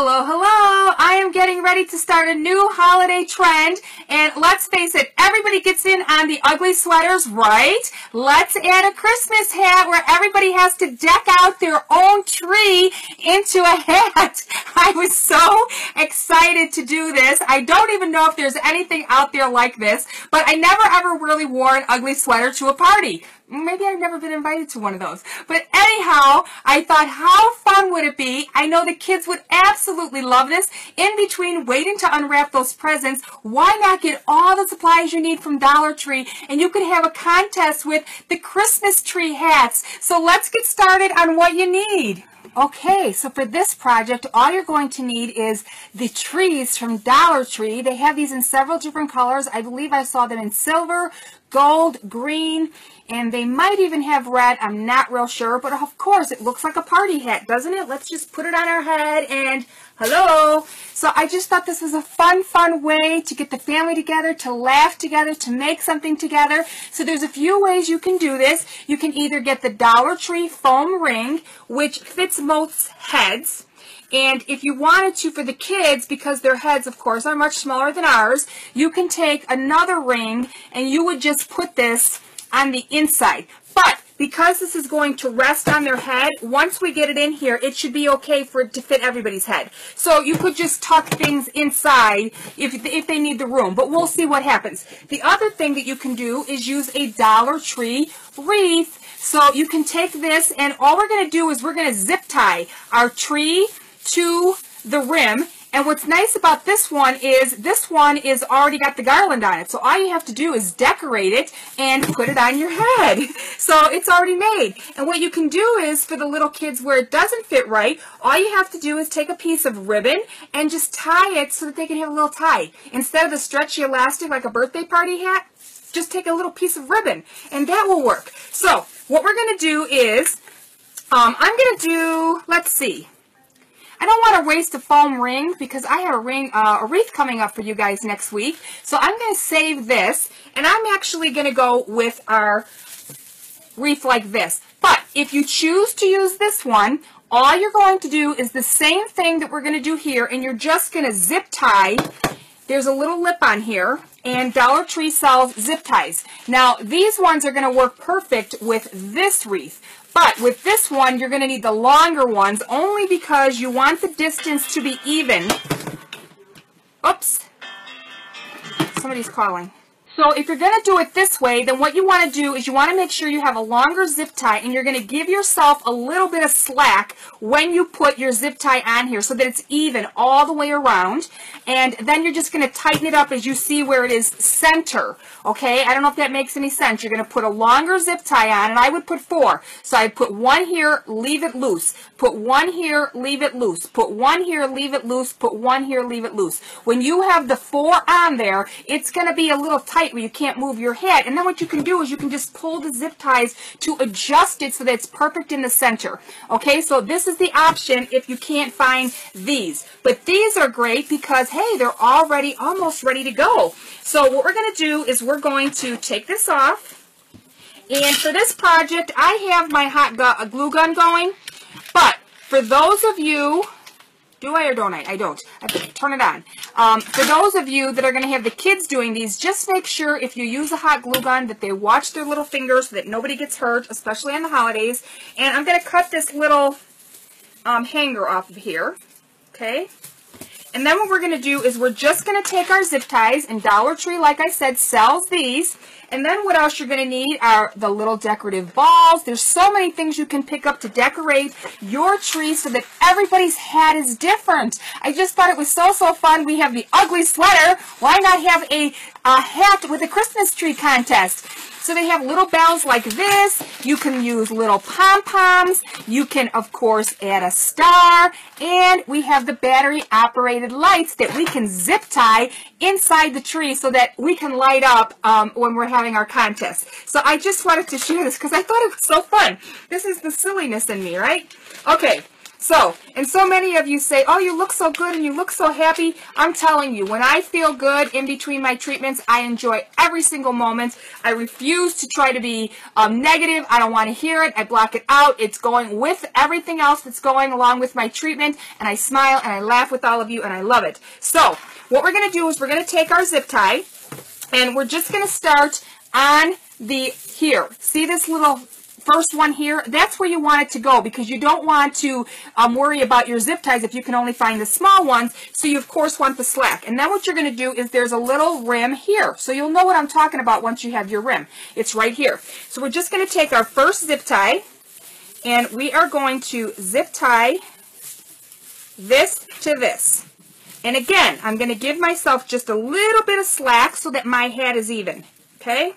Hello, hello! I am getting ready to start a new holiday trend, and let's face it, everybody gets in on the ugly sweaters, right? Let's add a Christmas hat where everybody has to deck out their own tree into a hat. I was so excited to do this. I don't even know if there's anything out there like this, but I never ever really wore an ugly sweater to a party. Maybe I've never been invited to one of those. But anyhow, I thought, how fun would it be? I know the kids would absolutely love this. In between waiting to unwrap those presents, why not get all the supplies you need from Dollar Tree, and you could have a contest with the Christmas tree hats. So let's get started on what you need. Okay, so for this project, all you're going to need is the trees from Dollar Tree. They have these in several different colors. I believe I saw them in silver, gold, green, and they might even have red. I'm not real sure, but of course it looks like a party hat, doesn't it? Let's just put it on our head and hello. So I just thought this was a fun way to get the family together, to laugh together, to make something together. So there's a few ways you can do this. You can either get the Dollar Tree foam ring, which fits most heads. And if you wanted to, for the kids, because their heads, of course, are much smaller than ours, you can take another ring and you would just put this on the inside. But because this is going to rest on their head, once we get it in here, it should be okay for it to fit everybody's head. So you could just tuck things inside if they need the room, but we'll see what happens. The other thing that you can do is use a Dollar Tree wreath. So you can take this, and all we're going to do is we're going to zip tie our tree to the rim. And what's nice about this one is already got the garland on it. So all you have to do is decorate it and put it on your head. So it's already made. And what you can do is, for the little kids where it doesn't fit right, all you have to do is take a piece of ribbon and just tie it so that they can have a little tie. Instead of the stretchy elastic like a birthday party hat, just take a little piece of ribbon and that will work. So what we're going to do is, I'm going to do, let's see. I don't want to waste a foam ring because I have a wreath coming up for you guys next week. So I'm going to save this, and I'm actually going to go with our wreath like this. But if you choose to use this one, all you're going to do is the same thing that we're going to do here, and you're just going to zip tie. There's a little lip on here, and Dollar Tree sells zip ties. Now, these ones are going to work perfect with this wreath. But with this one, you're going to need the longer ones only because you want the distance to be even. Oops. Somebody's calling. So if you're going to do it this way, then what you want to do is you want to make sure you have a longer zip tie, and you're going to give yourself a little bit of slack when you put your zip tie on here so that it's even all the way around. And then you're just going to tighten it up as you see where it is center. Okay, I don't know if that makes any sense. You're going to put a longer zip tie on, and I would put 4. So I'd put 1 here, leave it loose. Put 1 here, leave it loose. Put 1 here, leave it loose. Put 1 here, leave it loose. When you have the 4 on there, it's going to be a little tight where you can't move your head. And then what you can do is you can just pull the zip ties to adjust it so that it's perfect in the center. Okay, so this is the option if you can't find these. But these are great because, hey, they're already almost ready to go. So what we're going to do is we're going to take this off. And for this project, I have my hot glue gun going. But for those of you, do I or don't I? I don't. I have to turn it on. For those of you that are going to have the kids doing these, just make sure if you use a hot glue gun that they watch their little fingers so that nobody gets hurt, especially on the holidays. And I'm going to cut this little hanger off of here. Okay. And then what we're going to do is we're just going to take our zip ties, and Dollar Tree, like I said, sells these. And then what else you're going to need are the little decorative balls. There's so many things you can pick up to decorate your tree so that everybody's hat is different. I just thought it was so fun. We have the ugly sweater. Why not have a hat with a Christmas tree contest? So they have little bells like this. You can use little pom-poms. You can, of course, add a star. And we have the battery-operated lights that we can zip tie inside the tree so that we can light up when we're having our contest. So I just wanted to share this because I thought it was so fun. This is the silliness in me, right? Okay. So, and so many of you say, oh, you look so good and you look so happy. I'm telling you, when I feel good in between my treatments, I enjoy every single moment. I refuse to try to be negative. I don't want to hear it. I block it out. It's going with everything else that's going along with my treatment. And I smile and I laugh with all of you and I love it. So, what we're going to do is we're going to take our zip tie and we're just going to start on the here. See this little first one here? That's where you want it to go because you don't want to worry about your zip ties if you can only find the small ones. So you of course want the slack. And then what you're going to do is there's a little rim here. So you'll know what I'm talking about once you have your rim. It's right here. So we're just going to take our first zip tie and we are going to zip tie this to this. And again, I'm going to give myself just a little bit of slack so that my hat is even. Okay?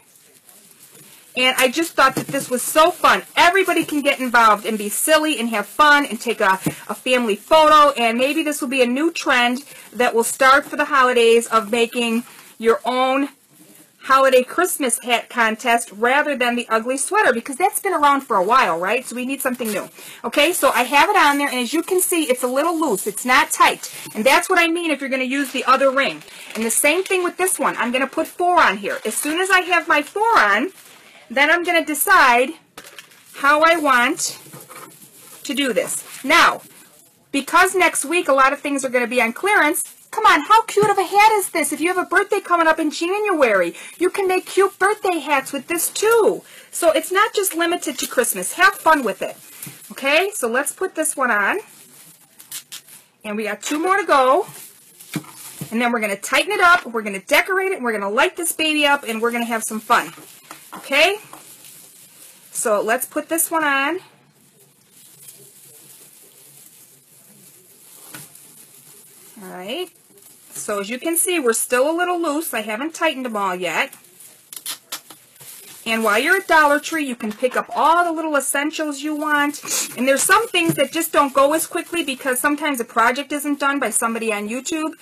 And I just thought that this was so fun. Everybody can get involved and be silly and have fun and take a family photo. And maybe this will be a new trend that will start for the holidays of making your own holiday Christmas hat contest rather than the ugly sweater because that's been around for a while, right? So we need something new. Okay, so I have it on there and as you can see, it's a little loose. It's not tight. And that's what I mean if you're going to use the other ring. And the same thing with this one. I'm going to put 4 on here. As soon as I have my 4 on, then I'm going to decide how I want to do this. Now, because next week a lot of things are going to be on clearance, come on, how cute of a hat is this? If you have a birthday coming up in January, you can make cute birthday hats with this too. So it's not just limited to Christmas. Have fun with it. Okay, so let's put this one on. And we got 2 more to go. And then we're going to tighten it up, we're going to decorate it, and we're going to light this baby up, and we're going to have some fun. Okay? So let's put this one on. Alright. So as you can see, we're still a little loose. I haven't tightened them all yet. And while you're at Dollar Tree, you can pick up all the little essentials you want. And there's some things that just don't go as quickly because sometimes a project isn't done by somebody on YouTube.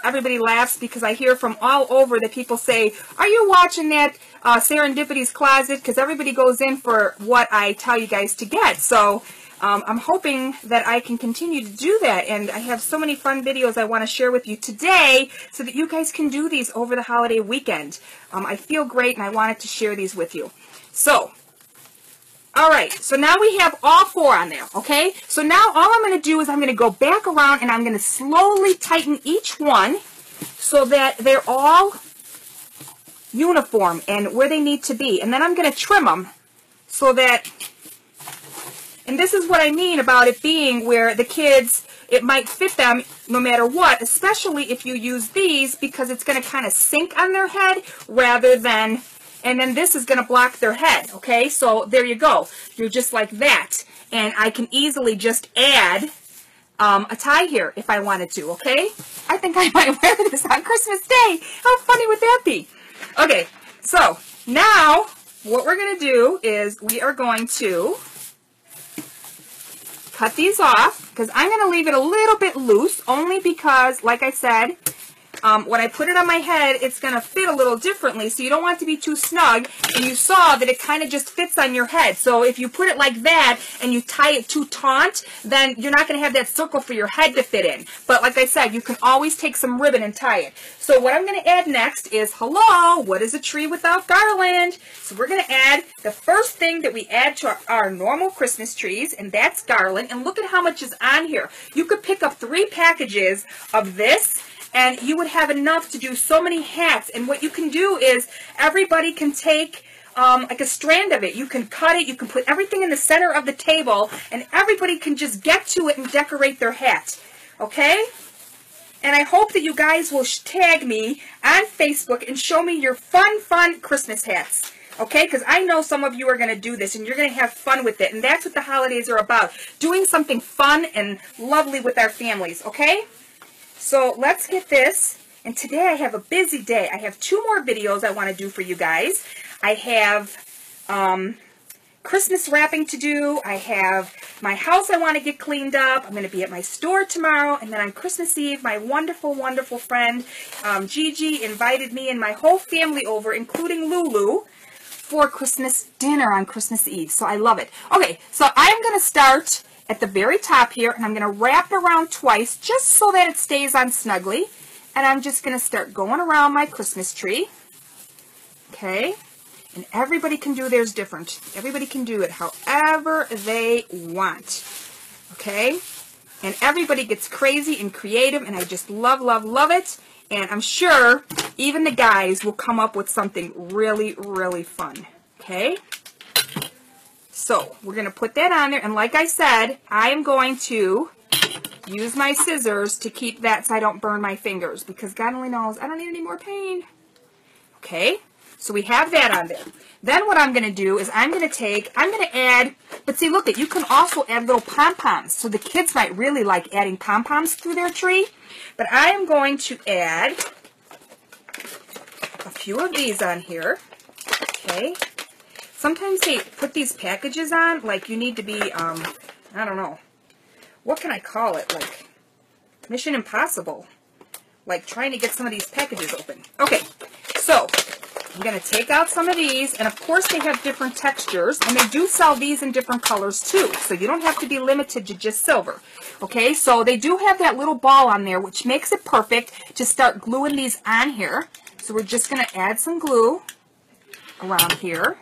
Everybody laughs because I hear from all over that people say, are you watching that Serendipity's Closet? Because everybody goes in for what I tell you guys to get. So I'm hoping that I can continue to do that, and I have so many fun videos I want to share with you today so that you guys can do these over the holiday weekend. I feel great, and I wanted to share these with you. So, alright, so now we have all 4 on there, okay? So now all I'm going to do is I'm going to go back around, and I'm going to slowly tighten each one so that they're all uniform and where they need to be. And then I'm going to trim them so that... And this is what I mean about it being where the kids, it might fit them no matter what, especially if you use these because it's going to kind of sink on their head rather than, and then this is going to block their head, okay? So there you go. You're just like that. And I can easily just add a tie here if I wanted to, okay? I think I might wear this on Christmas Day. How funny would that be? Okay, so now what we're going to do is we are going to cut these off, because I'm going to leave it a little bit loose, only because, like I said, when I put it on my head, it's going to fit a little differently, so you don't want it to be too snug, and you saw that it kind of just fits on your head. So if you put it like that, and you tie it too taut, then you're not going to have that circle for your head to fit in. But like I said, you can always take some ribbon and tie it. So what I'm going to add next is, hello, what is a tree without garland? So we're going to add the first thing that we add to our normal Christmas trees, and that's garland. And look at how much is on here. You could pick up 3 packages of this, and you would have enough to do so many hats. And what you can do is everybody can take like a strand of it. You can cut it. You can put everything in the center of the table, and everybody can just get to it and decorate their hat. Okay? And I hope that you guys will tag me on Facebook and show me your fun Christmas hats. Okay? Because I know some of you are going to do this, and you're going to have fun with it. And that's what the holidays are about. Doing something fun and lovely with our families. Okay? So let's get this, and today I have a busy day. I have 2 more videos I want to do for you guys. I have Christmas wrapping to do. I have my house I want to get cleaned up. I'm going to be at my store tomorrow, and then on Christmas Eve, my wonderful, wonderful friend Gigi invited me and my whole family over, including Lulu, for Christmas dinner on Christmas Eve. So I love it. Okay, so I'm going to start at the very top here, and I'm going to wrap it around twice just so that it stays on snugly. And I'm just going to start going around my Christmas tree. Okay, and everybody can do theirs different. Everybody can do it however they want. Okay, and everybody gets crazy and creative, and I just love, love, love it. And I'm sure even the guys will come up with something really, really fun. Okay, so we're going to put that on there, and like I said, I am going to use my scissors to keep that so I don't burn my fingers, because God only knows I don't need any more pain. Okay, so we have that on there. Then what I'm going to do is I'm going to add, but see, look, you can also add little pom-poms. So the kids might really like adding pom-poms through their tree. But I am going to add a few of these on here. Okay. Sometimes they put these packages on, like you need to be, I don't know, what can I call it? Like Mission Impossible. Like trying to get some of these packages open. Okay, so I'm going to take out some of these, and of course they have different textures, and they do sell these in different colors too, so you don't have to be limited to just silver. Okay, so they do have that little ball on there, which makes it perfect to start gluing these on here. So we're just going to add some glue around here.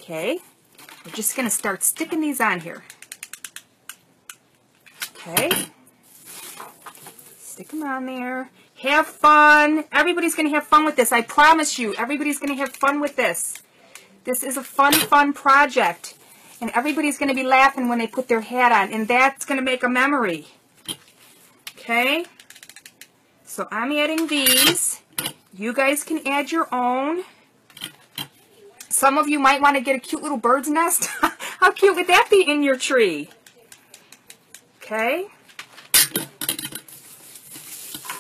Okay, we're just going to start sticking these on here. Okay, stick them on there. Have fun. Everybody's going to have fun with this. I promise you, everybody's going to have fun with this. This is a fun, fun project. And everybody's going to be laughing when they put their hat on. And that's going to make a memory. Okay? So I'm adding these. You guys can add your own. Some of you might want to get a cute little bird's nest. How cute would that be in your tree? Okay?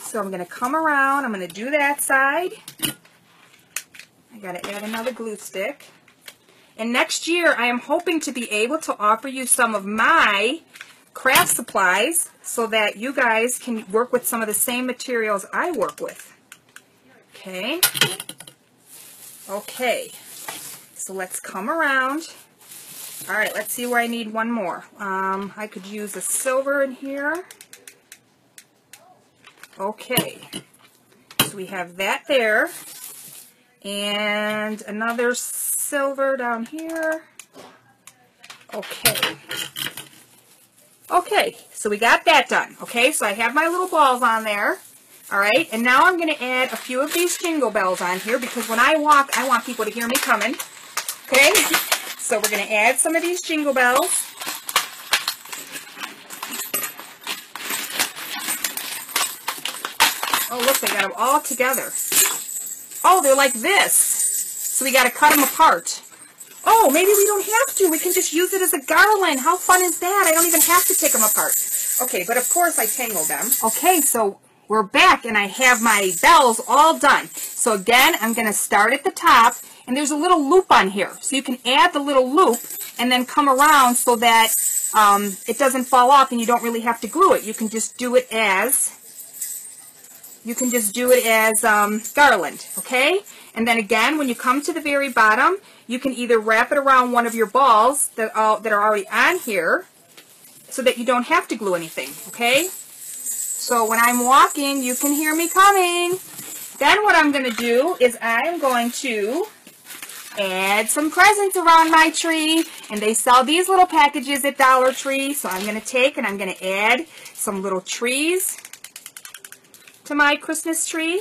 So I'm going to come around, I'm going to do that side. I got to add another glue stick. And next year I am hoping to be able to offer you some of my craft supplies so that you guys can work with some of the same materials I work with. Okay. Okay. So let's come around. All right, let's see where I need one more. I could use a silver in here. Okay, so we have that there, and another silver down here. Okay. Okay, so we got that done. Okay, so I have my little balls on there. All right, and now I'm going to add a few of these jingle bells on here, because when I walk, I want people to hear me coming. Okay, so we're going to add some of these jingle bells. Oh, look, they got them all together. Oh, they're like this. So we got to cut them apart. Oh, maybe we don't have to. We can just use it as a garland. How fun is that? I don't even have to take them apart. Okay, but of course I tangle them. Okay, so we're back, and I have my bells all done. So again, I'm going to start at the top, and there's a little loop on here. So you can add the little loop and then come around so that it doesn't fall off and you don't really have to glue it. You can just do it as... garland, okay? And then again, when you come to the very bottom, you can either wrap it around one of your balls that are already on here so that you don't have to glue anything, okay? So when I'm walking, you can hear me coming. Then what I'm going to do is I'm going to add some presents around my tree. And they sell these little packages at Dollar Tree. So I'm going to take and I'm going to add some little trees to my Christmas tree.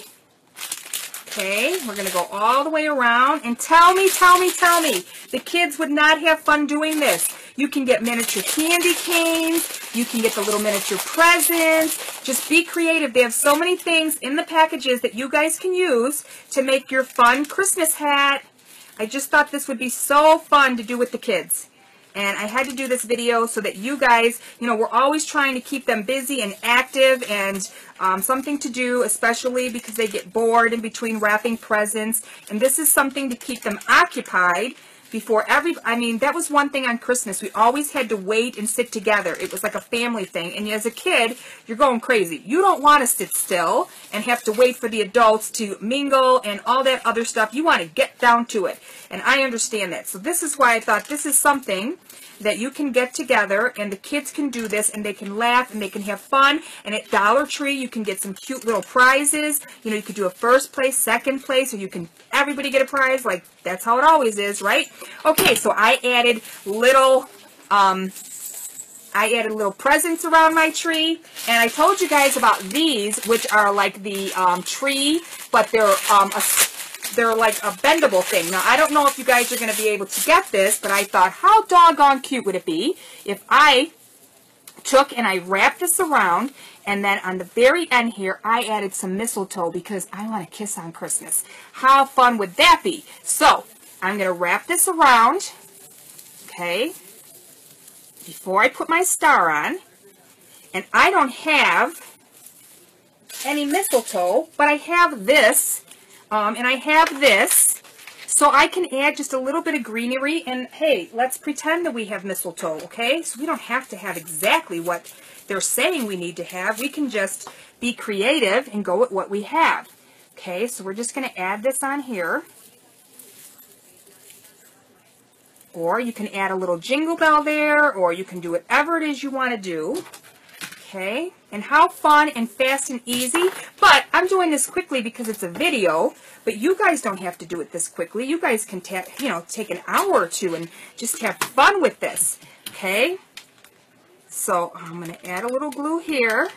Okay, we're going to go all the way around, and tell me, the kids would not have fun doing this. You can get miniature candy canes, you can get the little miniature presents, just be creative. They have so many things in the packages that you guys can use to make your fun Christmas hat. I just thought this would be so fun to do with the kids. And I had to do this video so that you guys, you know, we're always trying to keep them busy and active and something to do, especially because they get bored in between wrapping presents. And this is something to keep them occupied before I mean, that was one thing on Christmas. We always had to wait and sit together. It was like a family thing. And as a kid, you're going crazy. You don't want to sit still and have to wait for the adults to mingle and all that other stuff. You want to get down to it. And I understand that. So this is why I thought this is something that you can get together and the kids can do this and they can laugh and they can have fun. And at Dollar Tree, you can get some cute little prizes. You know, you could do a first place, second place, or you can everybody get a prize. Like, that's how it always is, right? Okay, so I added little presents around my tree, and I told you guys about these, which are like the tree, but they're like a bendable thing. Now, I don't know if you guys are going to be able to get this, but I thought, how doggone cute would it be if I took and I wrapped this around, and then on the very end here, I added some mistletoe because I want to kiss on Christmas. How fun would that be? So, I'm going to wrap this around, okay, before I put my star on. And I don't have any mistletoe, but I have this. And I have this, so I can add just a little bit of greenery, and hey, let's pretend that we have mistletoe, okay? So we don't have to have exactly what they're saying we need to have. We can just be creative and go with what we have. Okay, so we're just going to add this on here. Or you can add a little jingle bell there, or you can do whatever it is you want to do. Okay, and how fun and fast and easy. But I'm doing this quickly because it's a video, but you guys don't have to do it this quickly. You guys can take an hour or two and just have fun with this. Okay, so I'm going to add a little glue here.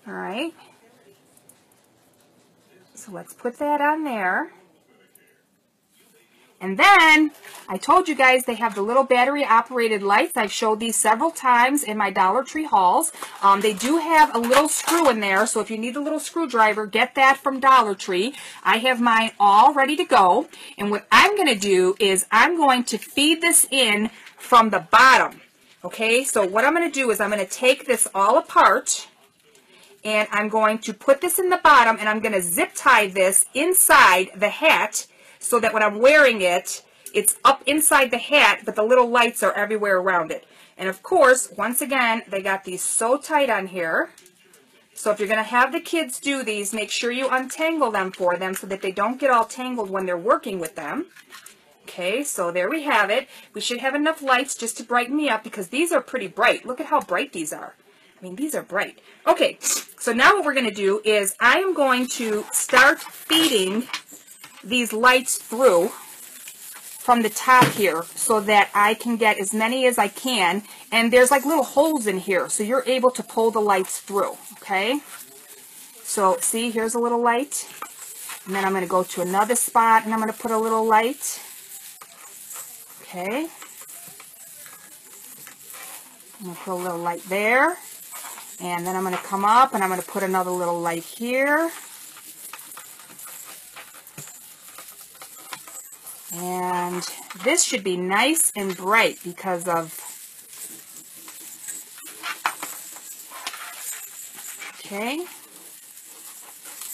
All right, so let's put that on there. And then, I told you guys they have the little battery-operated lights. I've showed these several times in my Dollar Tree hauls. They do have a little screw in there, so if you need a little screwdriver, get that from Dollar Tree. I have mine all ready to go. And what I'm going to do is I'm going to feed this in from the bottom. Okay, so what I'm going to do is I'm going to take this all apart, and I'm going to put this in the bottom, and I'm going to zip tie this inside the hat, so that when I'm wearing it, it's up inside the hat, but the little lights are everywhere around it. And of course, once again, they got these so tight on here. So if you're going to have the kids do these, make sure you untangle them for them so that they don't get all tangled when they're working with them. Okay, so there we have it. We should have enough lights just to brighten me up because these are pretty bright. Look at how bright these are. I mean, these are bright. Okay, so now what we're going to do is I am going to start feeding these lights through from the top here so that I can get as many as I can. And there's like little holes in here, so you're able to pull the lights through, okay? So, see, here's a little light. And then I'm going to go to another spot, and I'm going to put a little light. Okay. I'm going to put a little light there. And then I'm going to come up, and I'm going to put another little light here. And this should be nice and bright because of, okay.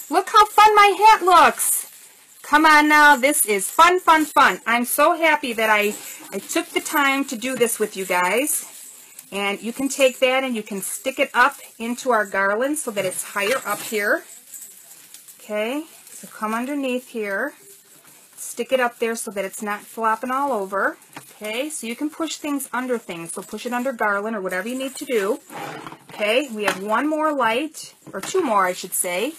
Look how fun my hat looks. Come on now, this is fun, fun, fun. I'm so happy that I took the time to do this with you guys. And you can take that and you can stick it up into our garland so that it's higher up here. Okay, so come underneath here. Stick it up there so that it's not flopping all over. Okay, so you can push things under things. So push it under garland or whatever you need to do. Okay, we have one more light, or two more I should say.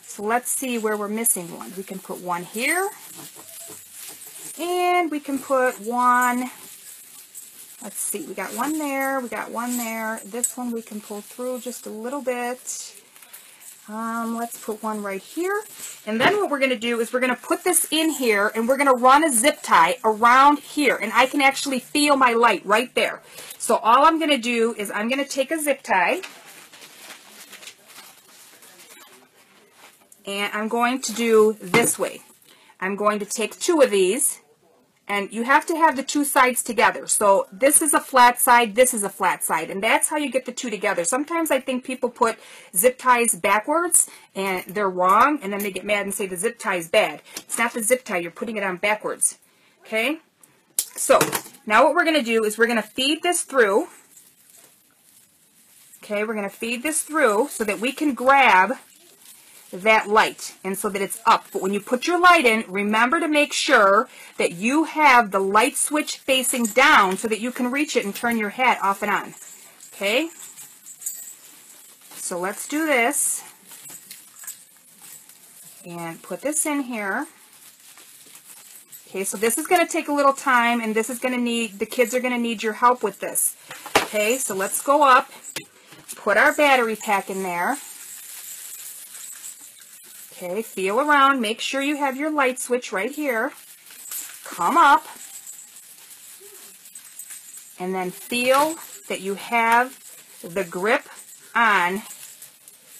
So let's see where we're missing one. We can put one here. And we can put one, let's see, we got one there, we got one there. This one we can pull through just a little bit. Let's put one right here. And then what we're going to do is we're going to put this in here and we're going to run a zip tie around here. And I can actually feel my light right there. So all I'm going to do is I'm going to take a zip tie. And I'm going to do this way. I'm going to take two of these And you have to have the two sides together. So this is a flat side, this is a flat side, and that's how you get the two together. Sometimes I think people put zip ties backwards and they're wrong, and then they get mad and say the zip tie is bad. It's not the zip tie, you're putting it on backwards. Okay? So now what we're going to do is we're going to feed this through. Okay, we're going to feed this through so that we can grab that light and so that it's up. But when you put your light in, remember to make sure that you have the light switch facing down so that you can reach it and turn your hat off and on. Okay, so let's do this and put this in here. Okay, so this is going to take a little time, and this is going to need, the kids are going to need your help with this. Okay, so let's go up, put our battery pack in there. Okay, feel around, make sure you have your light switch right here. Come up, and then feel that you have the grip on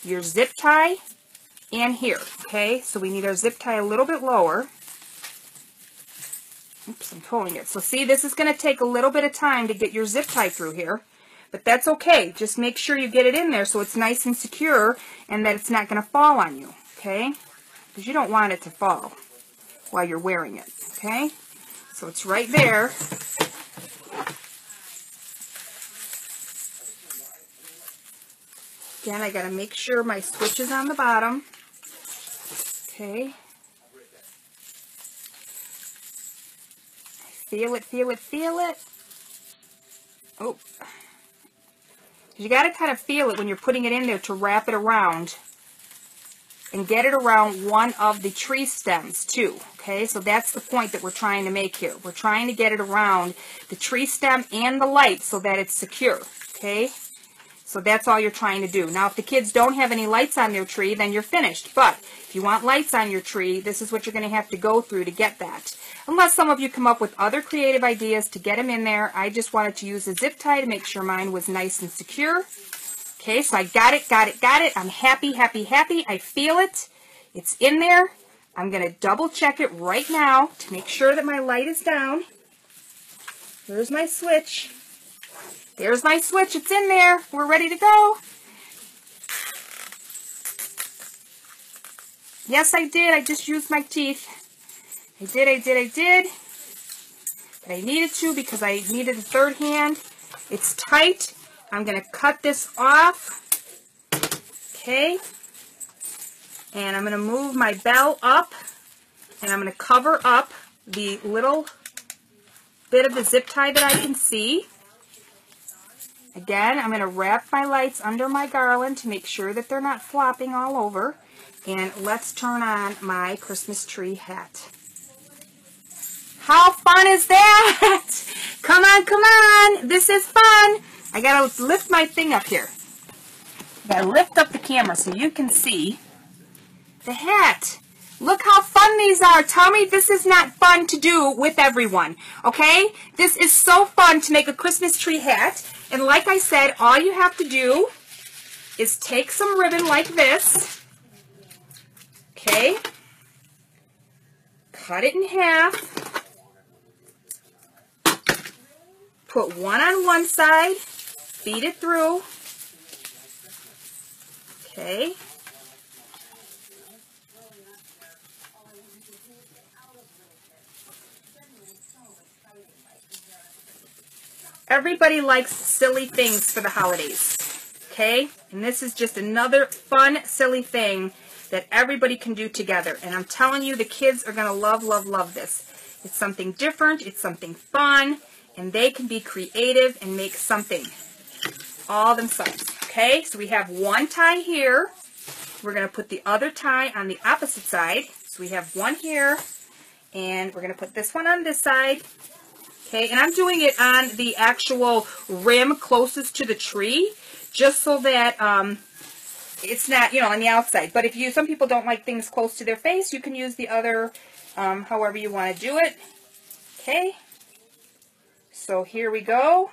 your zip tie and here. Okay, so we need our zip tie a little bit lower. Oops, I'm pulling it. So see, this is going to take a little bit of time to get your zip tie through here, but that's okay. Just make sure you get it in there so it's nice and secure and that it's not going to fall on you. Okay, because you don't want it to fall while you're wearing it. Okay, so it's right there. Again, I got to make sure my switch is on the bottom. Okay, feel it, feel it, feel it. Oh, you got to kind of feel it when you're putting it in there to wrap it around. And get it around one of the tree stems too. Okay, so that's the point that we're trying to make here. We're trying to get it around the tree stem and the light so that it's secure. Okay, so that's all you're trying to do. Now, if the kids don't have any lights on their tree, then you're finished. But if you want lights on your tree, this is what you're going to have to go through to get that. Unless some of you come up with other creative ideas to get them in there. I just wanted to use a zip tie to make sure mine was nice and secure. Okay, so I got it, got it, got it. I'm happy, happy, happy. I feel it. It's in there. I'm going to double check it right now to make sure that my light is down. There's my switch. There's my switch. It's in there. We're ready to go. Yes, I did. I just used my teeth. I did. But I needed to because I needed a third hand. It's tight. I'm going to cut this off, okay, and I'm going to move my bell up, and I'm going to cover up the little bit of the zip tie that I can see. Again, I'm going to wrap my lights under my garland to make sure that they're not flopping all over, and let's turn on my Christmas tree hat. How fun is that? Come on, come on, this is fun. I gotta lift my thing up here. I gotta lift up the camera so you can see the hat. Look how fun these are. Tell me this is not fun to do with everyone, okay? This is so fun to make a Christmas tree hat. And like I said, all you have to do is take some ribbon like this, okay? Cut it in half. Put one on one side. Feed it through. Okay. Everybody likes silly things for the holidays. Okay? And this is just another fun, silly thing that everybody can do together. And I'm telling you, the kids are going to love, love, love this. It's something different. It's something fun. And they can be creative and make something all themselves. Okay, so we have one tie here. We're going to put the other tie on the opposite side. So we have one here, and we're going to put this one on this side. Okay, and I'm doing it on the actual rim closest to the tree, just so that it's not, you know, on the outside. But if you, some people don't like things close to their face, you can use the other, however you want to do it. Okay, so here we go.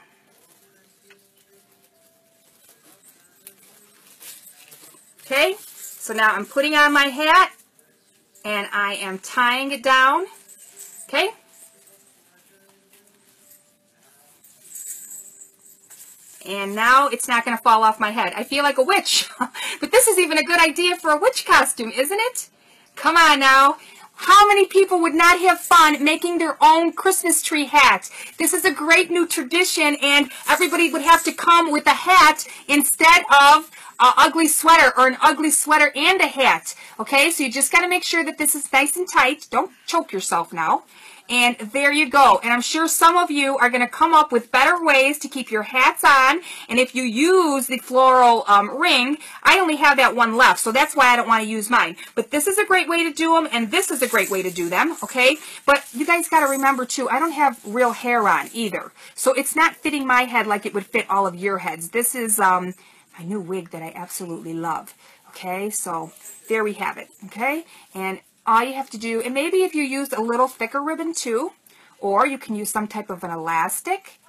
Okay, so now I'm putting on my hat, and I am tying it down, okay? And now it's not going to fall off my head. I feel like a witch. But this is even a good idea for a witch costume, isn't it? Come on now. How many people would not have fun making their own Christmas tree hat? This is a great new tradition, and everybody would have to come with a hat instead of an ugly sweater, or an ugly sweater and a hat. Okay, so you just got to make sure that this is nice and tight. Don't choke yourself now. And there you go. And I'm sure some of you are going to come up with better ways to keep your hats on. And if you use the floral ring, I only have that one left, so that's why I don't want to use mine. But this is a great way to do them, and this is a great way to do them, okay? But you guys got to remember, too, I don't have real hair on either. So it's not fitting my head like it would fit all of your heads. This is my new wig that I absolutely love, okay? So there we have it, okay? And all you have to do, and maybe if you use a little thicker ribbon too, or you can use some type of an elastic,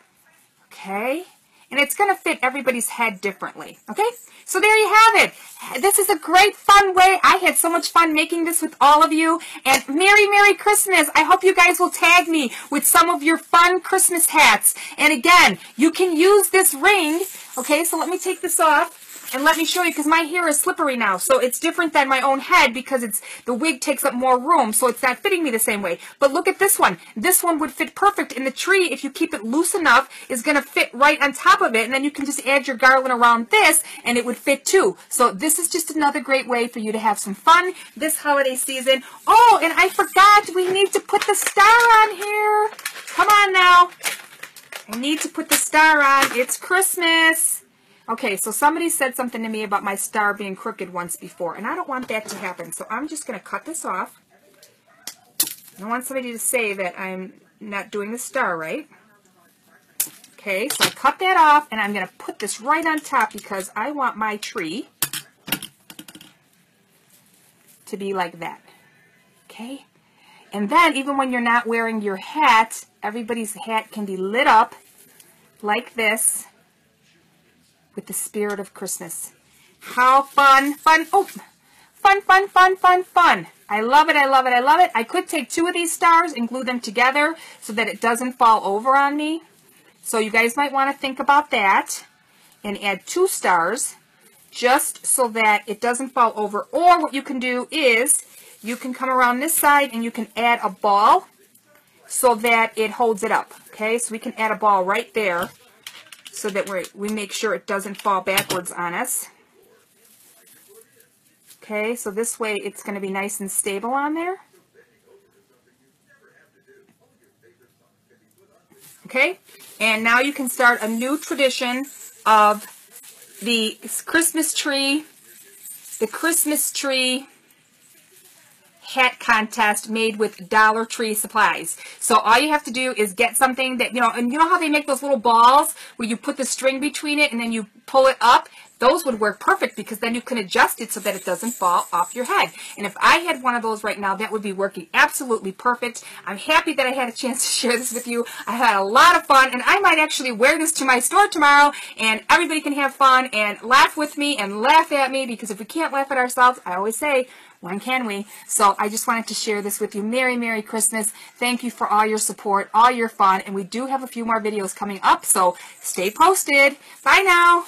okay? And it's going to fit everybody's head differently, okay? So there you have it. This is a great fun way. I had so much fun making this with all of you. And Merry, Merry Christmas. I hope you guys will tag me with some of your fun Christmas hats. And again, you can use this ring, okay? So let me take this off. And let me show you, because my hair is slippery now, so it's different than my own head because the wig takes up more room, so it's not fitting me the same way. But look at this one. This one would fit perfect. And the tree, if you keep it loose enough, is going to fit right on top of it. And then you can just add your garland around this, and it would fit too. So this is just another great way for you to have some fun this holiday season. Oh, and I forgot, we need to put the star on here. Come on now. I need to put the star on. It's Christmas. Okay, so somebody said something to me about my star being crooked once before, and I don't want that to happen, so I'm just going to cut this off. I don't want somebody to say that I'm not doing the star right. Okay, so I cut that off, and I'm going to put this right on top because I want my tree to be like that. Okay? And then, even when you're not wearing your hat, everybody's hat can be lit up like this, with the spirit of Christmas. How fun, fun, oh, fun, fun, fun, fun, fun. I love it, I love it, I love it. I could take two of these stars and glue them together so that it doesn't fall over on me. So you guys might want to think about that and add 2 stars just so that it doesn't fall over. Or what you can do is you can come around this side and you can add a ball so that it holds it up. Okay, so we can add a ball right there, so that we make sure it doesn't fall backwards on us. Okay, so this way it's going to be nice and stable on there. Okay, and now you can start a new tradition of the Christmas tree hat contest made with Dollar Tree supplies. So all you have to do is get something that, and you know how they make those little balls where you put the string between it and then you pull it up? Those would work perfect because then you can adjust it so that it doesn't fall off your head. And if I had one of those right now, that would be working absolutely perfect. I'm happy that I had a chance to share this with you. I had a lot of fun, and I might actually wear this to my store tomorrow, and everybody can have fun and laugh with me and laugh at me, because if we can't laugh at ourselves, I always say, when can we? So I just wanted to share this with you. Merry, Merry Christmas. Thank you for all your support, all your fun, and we do have a few more videos coming up, so stay posted. Bye now.